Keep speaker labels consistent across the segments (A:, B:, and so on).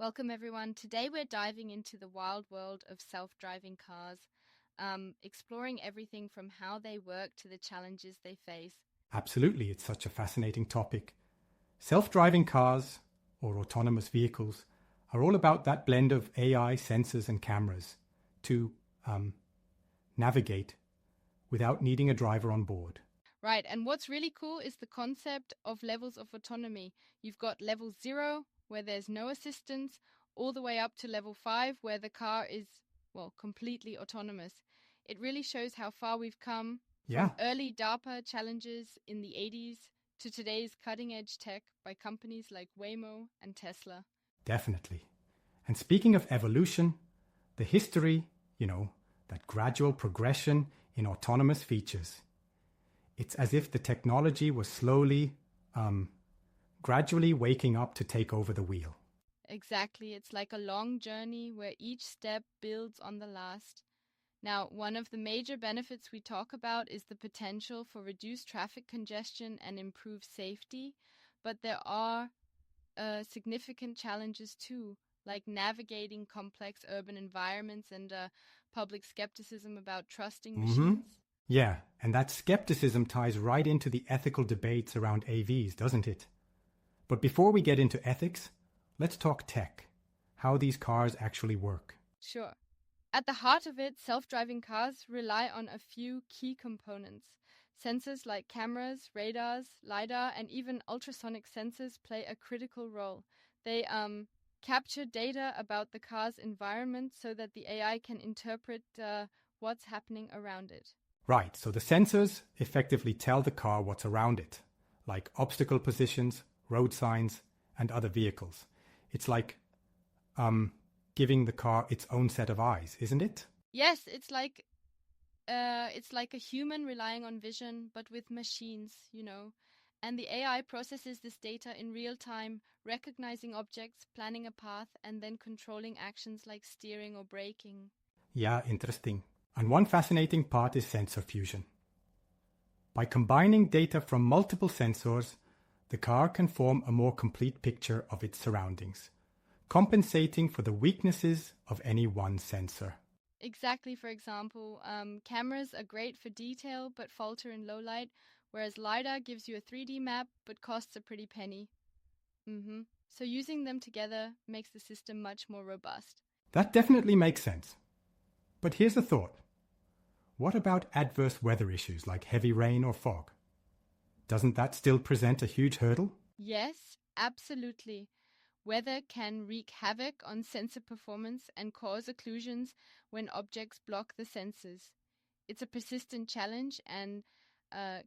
A: Welcome, everyone. Today we're diving into the wild world of self-driving cars, exploring everything from how they work to the challenges they face.
B: Absolutely, it's such a fascinating topic. Self-driving cars, or autonomous vehicles, are all about that blend of AI, sensors, and cameras to navigate without needing a driver on board.
A: Right, and what's really cool is the concept of levels of autonomy. You've got level 0, where there's no assistance, all the way up to level 5, where the car is, completely autonomous. It really shows how far we've come from early DARPA challenges in the 80s to today's cutting-edge tech by companies like Waymo and Tesla.
B: Definitely. And speaking of evolution, the history, that gradual progression in autonomous features. It's as if the technology was slowly, gradually waking up to take over the wheel.
A: Exactly. It's like a long journey where each step builds on the last. Now, one of the major benefits we talk about is the potential for reduced traffic congestion and improved safety, but there are significant challenges too, like navigating complex urban environments and public skepticism about trusting machines.
B: Yeah, and that skepticism ties right into the ethical debates around AVs, doesn't it? But before we get into ethics, let's talk tech, how these cars actually work.
A: Sure. At the heart of it, self-driving cars rely on a few key components. Sensors like cameras, radars, LiDAR, and even ultrasonic sensors play a critical role. They capture data about the car's environment so that the AI can interpret what's happening around it.
B: Right, so the sensors effectively tell the car what's around it, like obstacle positions, road signs, and other vehicles. It's like giving the car its own set of eyes, isn't it?
A: Yes, it's like a human relying on vision, but with machines, And the AI processes this data in real time, recognizing objects, planning a path, and then controlling actions like steering or braking.
B: Yeah, interesting. And one fascinating part is sensor fusion. By combining data from multiple sensors, the car can form a more complete picture of its surroundings, compensating for the weaknesses of any one sensor.
A: Exactly. For example, cameras are great for detail but falter in low light, whereas LiDAR gives you a 3D map but costs a pretty penny. So using them together makes the system much more robust.
B: That definitely makes sense. But here's a thought. What about adverse weather issues like heavy rain or fog? Doesn't that still present a huge hurdle?
A: Yes, absolutely. Weather can wreak havoc on sensor performance and cause occlusions when objects block the sensors. It's a persistent challenge, and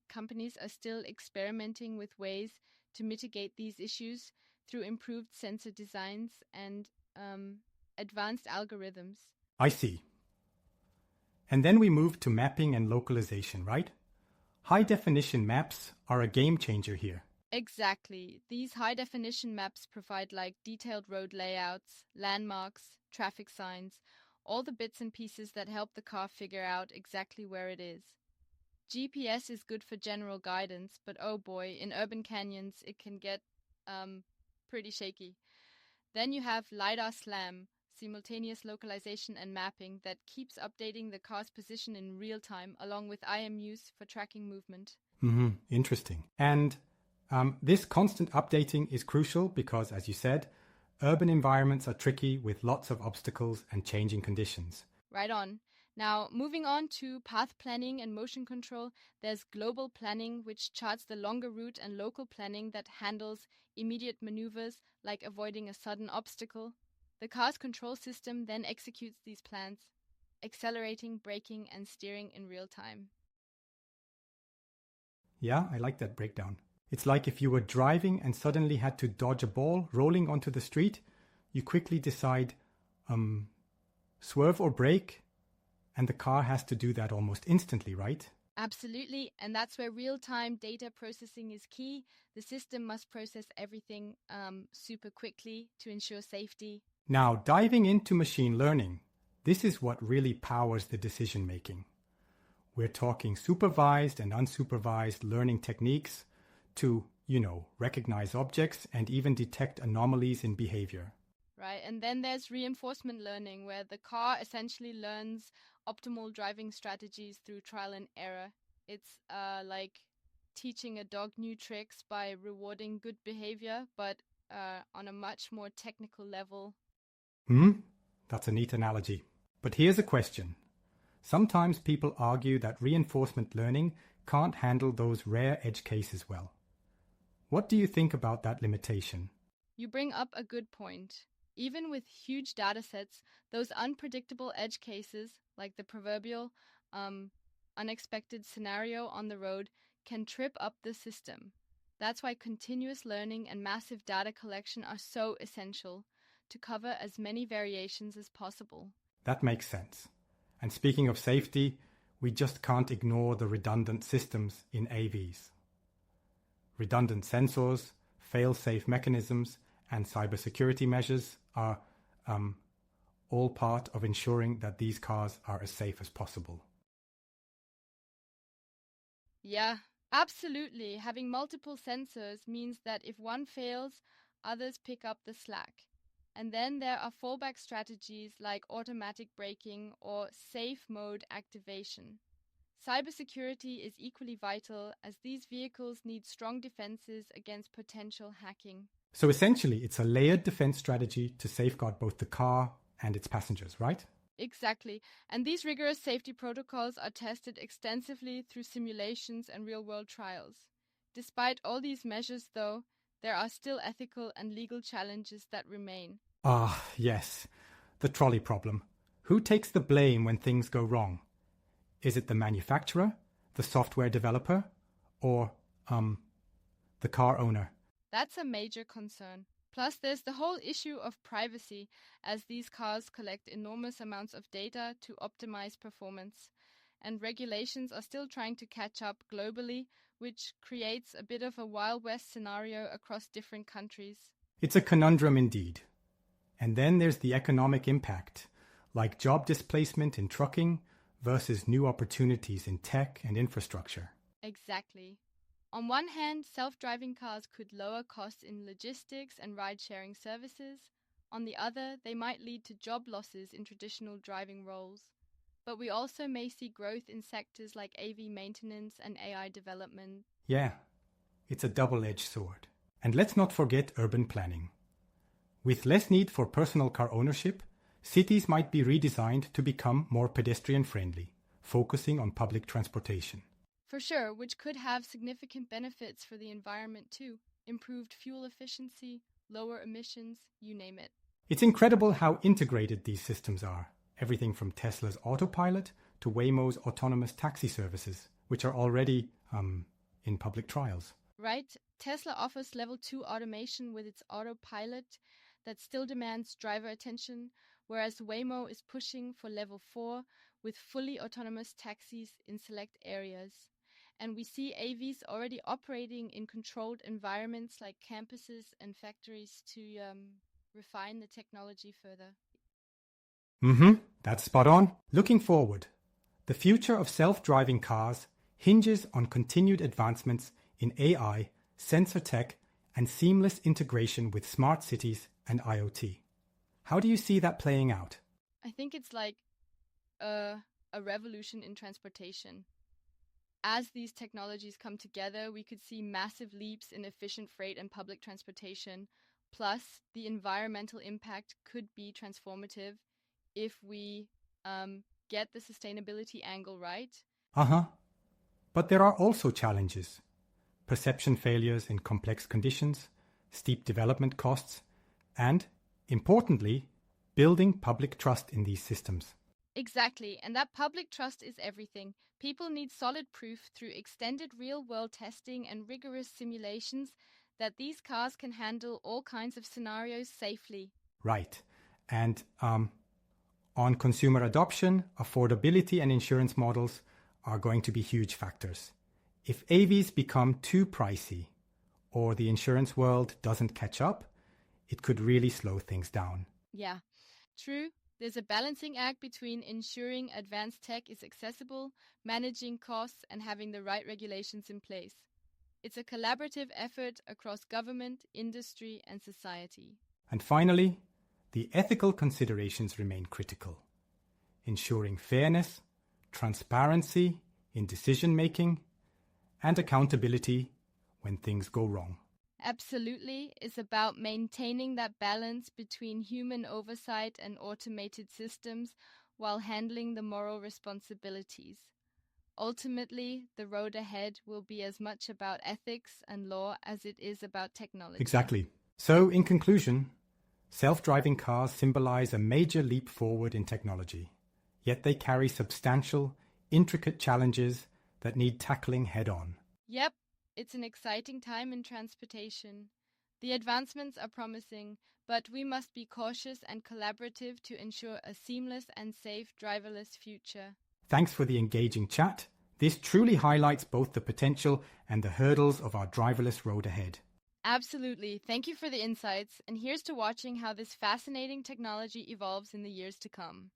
A: companies are still experimenting with ways to mitigate these issues through improved sensor designs and advanced algorithms.
B: I see. And then we move to mapping and localization, right? High-definition maps are a game changer here.
A: Exactly. These high-definition maps provide detailed road layouts, landmarks, traffic signs, all the bits and pieces that help the car figure out exactly where it is. GPS is good for general guidance, but oh boy, in urban canyons it can get pretty shaky. Then you have LiDAR SLAM, simultaneous localization and mapping, that keeps updating the car's position in real time, along with IMUs for tracking movement.
B: Interesting. And this constant updating is crucial because, as you said, urban environments are tricky with lots of obstacles and changing conditions.
A: Right on. Now, moving on to path planning and motion control, there's global planning, which charts the longer route, and local planning that handles immediate maneuvers like avoiding a sudden obstacle. The car's control system then executes these plans, accelerating, braking, and steering in real time.
B: Yeah, I like that breakdown. It's like if you were driving and suddenly had to dodge a ball rolling onto the street, you quickly decide, swerve or brake, and the car has to do that almost instantly, right?
A: Absolutely, and that's where real-time data processing is key. The system must process everything super quickly to ensure safety.
B: Now, diving into machine learning, this is what really powers the decision-making. We're talking supervised and unsupervised learning techniques to, recognize objects and even detect anomalies in behavior.
A: right? And then there's reinforcement learning, where the car essentially learns optimal driving strategies through trial and error. It's like teaching a dog new tricks by rewarding good behavior, but on a much more technical level.
B: That's a neat analogy. But here's a question. Sometimes people argue that reinforcement learning can't handle those rare edge cases well. What do you think about that limitation?
A: You bring up a good point. Even with huge datasets, those unpredictable edge cases, like the proverbial unexpected scenario on the road, can trip up the system. That's why continuous learning and massive data collection are so essential, to cover as many variations as possible.
B: That makes sense. And speaking of safety, we just can't ignore the redundant systems in AVs. Redundant sensors, fail-safe mechanisms, and cybersecurity measures are all part of ensuring that these cars are as safe as possible.
A: Yeah, absolutely. Having multiple sensors means that if one fails, others pick up the slack. And then there are fallback strategies like automatic braking or safe mode activation. Cybersecurity is equally vital, as these vehicles need strong defenses against potential hacking.
B: So essentially, it's a layered defense strategy to safeguard both the car and its passengers, right?
A: Exactly. And these rigorous safety protocols are tested extensively through simulations and real-world trials. Despite all these measures, though, there are still ethical and legal challenges that remain.
B: Ah, yes. The trolley problem. Who takes the blame when things go wrong? Is it the manufacturer, the software developer, or, the car owner?
A: That's a major concern. Plus, there's the whole issue of privacy, as these cars collect enormous amounts of data to optimize performance. And regulations are still trying to catch up globally, which creates a bit of a Wild West scenario across different countries.
B: It's a conundrum indeed. And then there's the economic impact, like job displacement in trucking versus new opportunities in tech and infrastructure.
A: Exactly. On one hand, self-driving cars could lower costs in logistics and ride-sharing services. On the other, they might lead to job losses in traditional driving roles. But we also may see growth in sectors like AV maintenance and AI development.
B: Yeah, it's a double-edged sword. And let's not forget urban planning. With less need for personal car ownership, cities might be redesigned to become more pedestrian-friendly, focusing on public transportation.
A: For sure, which could have significant benefits for the environment too. Improved fuel efficiency, lower emissions, you name it.
B: It's incredible how integrated these systems are. Everything from Tesla's autopilot to Waymo's autonomous taxi services, which are already in public trials.
A: Right? Tesla offers level 2 automation with its autopilot that still demands driver attention, whereas Waymo is pushing for level 4 with fully autonomous taxis in select areas. And we see AVs already operating in controlled environments like campuses and factories to refine the technology further.
B: That's spot on. Looking forward, the future of self-driving cars hinges on continued advancements in AI, sensor tech, and seamless integration with smart cities and IoT. How do you see that playing out?
A: I think it's like a revolution in transportation. As these technologies come together, we could see massive leaps in efficient freight and public transportation. Plus, the environmental impact could be transformative if we get the sustainability angle right.
B: But there are also challenges. Perception failures in complex conditions, steep development costs, and, importantly, building public trust in these systems.
A: Exactly, and that public trust is everything. People need solid proof through extended real-world testing and rigorous simulations that these cars can handle all kinds of scenarios safely.
B: Right. And on consumer adoption, affordability and insurance models are going to be huge factors. If AVs become too pricey or the insurance world doesn't catch up, it could really slow things down.
A: Yeah, true. There's a balancing act between ensuring advanced tech is accessible, managing costs, and having the right regulations in place. It's a collaborative effort across government, industry, and society.
B: And finally, the ethical considerations remain critical, ensuring fairness, transparency in decision-making, and accountability when things go wrong.
A: Absolutely, is about maintaining that balance between human oversight and automated systems while handling the moral responsibilities. Ultimately, the road ahead will be as much about ethics and law as it is about technology.
B: Exactly. So, in conclusion, self-driving cars symbolize a major leap forward in technology, yet they carry substantial, intricate challenges that need tackling head-on.
A: Yep, it's an exciting time in transportation. The advancements are promising, but we must be cautious and collaborative to ensure a seamless and safe driverless future.
B: Thanks for the engaging chat. This truly highlights both the potential and the hurdles of our driverless road ahead.
A: Absolutely. Thank you for the insights, and here's to watching how this fascinating technology evolves in the years to come.